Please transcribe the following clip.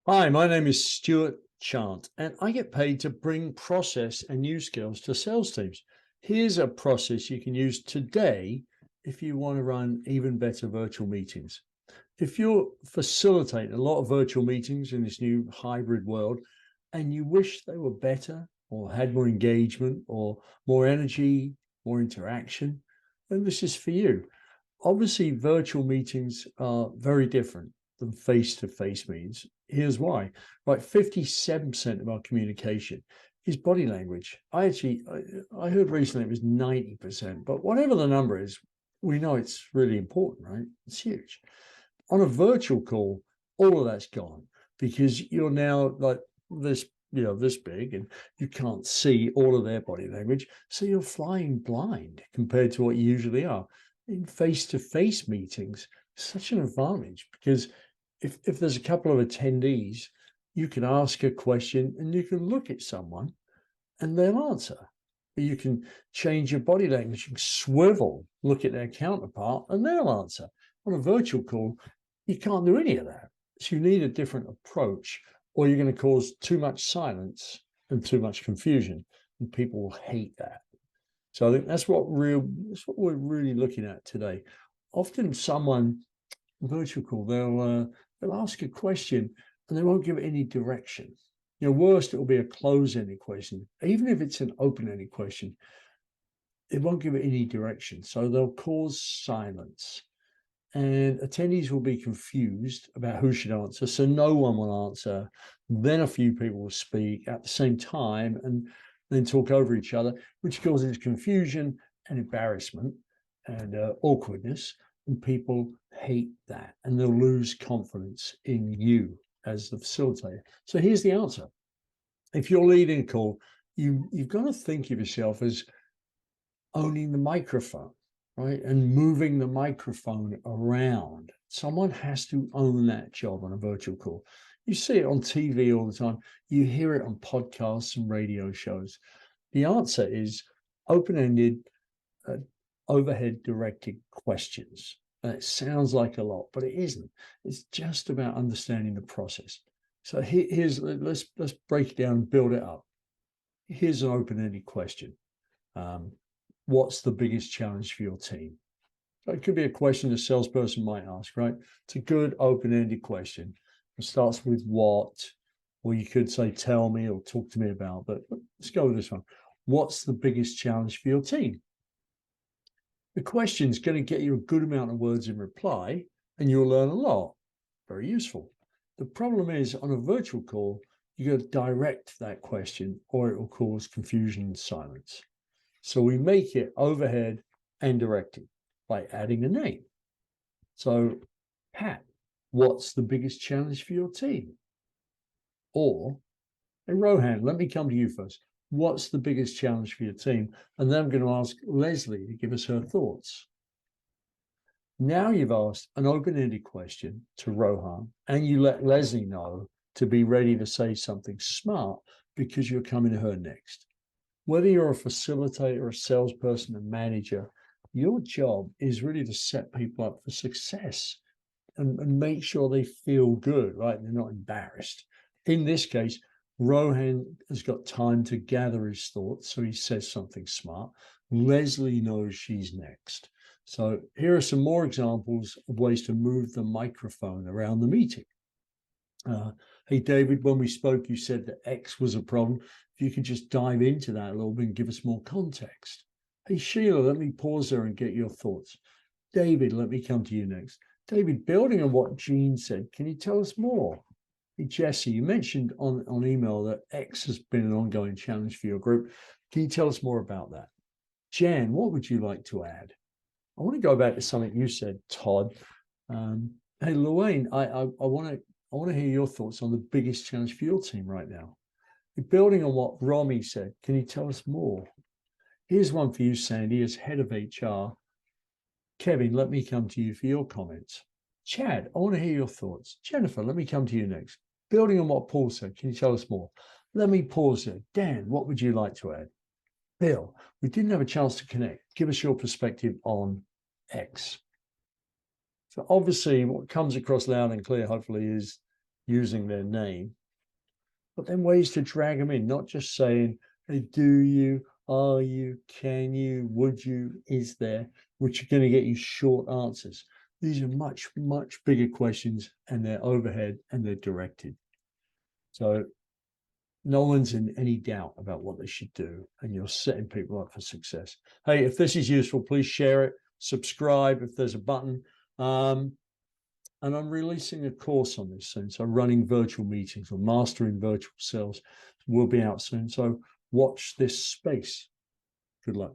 Hi, my name is Stuart Chant, and I get paid to bring process and new skills to sales teams. Here's a process you can use today if you want to run even better virtual meetings. If you're facilitating a lot of virtual meetings in this new hybrid world and you wish they were better or had more engagement or more energy, more interaction, then this is for you. Obviously, virtual meetings are very different than face-to-face meetings. Here's why. Like 57% of our communication is body language. I heard recently it was 90%, but whatever the number is, we know it's really important, right? It's huge. On a virtual call, all of that's gone because you're now like this, this big, and you can't see all of their body language. So you're flying blind compared to what you usually are. In face-to-face meetings, such an advantage because if there's a couple of attendees, you can ask a question and you can look at someone and they'll answer. You can change your body language, you can swivel, look at their counterpart, and they'll answer. On a virtual call, you can't do any of that. So you need a different approach, or you're going to cause too much silence and too much confusion, and people will hate that. So I think that's what we're really looking at today. Often someone virtual call, they'll ask a question and they won't give it any direction. Worst, it'll be a close-ended question. Even if it's an open-ended question, it won't give it any direction. So they'll cause silence. And attendees will be confused about who should answer. So no one will answer. Then a few people will speak at the same time and then talk over each other, which causes confusion and embarrassment and awkwardness. And people hate that and they'll lose confidence in you as the facilitator. So here's the answer. If you're leading a call, you've got to think of yourself as owning the microphone, right? And moving the microphone around. Someone has to own that job on a virtual call. You see it on TV all the time. You hear it on podcasts and radio shows. The answer is open-ended, overhead directed questions. And it sounds like a lot, but it isn't. It's just about understanding the process. So let's break it down and build it up. Here's an open-ended question. What's the biggest challenge for your team? So it could be a question a salesperson might ask, right? It's a good open-ended question. It starts with what, or you could say, tell me or talk to me about, but let's go with this one. What's the biggest challenge for your team? The question is going to get you a good amount of words in reply, and you'll learn a lot. Very useful. The problem is on a virtual call, you got to direct that question or it will cause confusion and silence. So we make it overhead and directed by adding a name. So, Pat, what's the biggest challenge for your team? Or, hey, Rohan, let me come to you first. What's the biggest challenge for your team? And then I'm going to ask Leslie to give us her thoughts. Now you've asked an open-ended question to Rohan, and you let Leslie know to be ready to say something smart because you're coming to her next. Whether you're a facilitator, a salesperson, a manager, your job is really to set people up for success and make sure they feel good, right? They're not embarrassed. In this case, Rohan has got time to gather his thoughts, so he says something smart. Leslie knows she's next. So here are some more examples of ways to move the microphone around the meeting. Hey, David, when we spoke, you said that X was a problem. If you could just dive into that a little bit and give us more context. Hey, Sheila, let me pause there and get your thoughts. David, let me come to you next. David, building on what Jean said, can you tell us more? Hey, Jesse, you mentioned on email that X has been an ongoing challenge for your group. Can you tell us more about that? Jan, what would you like to add? I want to go back to something you said, Todd. Hey, Luane, I want to hear your thoughts on the biggest challenge for your team right now. Building on what Romy said, can you tell us more? Here's one for you, Sandy, as head of HR. Kevin, let me come to you for your comments. Chad, I want to hear your thoughts. Jennifer, let me come to you next. Building on what Paul said, can you tell us more? Let me pause there. Dan, what would you like to add? Bill, we didn't have a chance to connect. Give us your perspective on X. So obviously what comes across loud and clear, hopefully, is using their name, but then ways to drag them in, not just saying, hey, do you, are you, can you, would you, is there, which are going to get you short answers. These are much, much bigger questions, and they're overhead and they're directed. So no one's in any doubt about what they should do, and you're setting people up for success. Hey, if this is useful, please share it, subscribe if there's a button. And I'm releasing a course on this soon. So running virtual meetings or mastering virtual sales will be out soon. So watch this space. Good luck.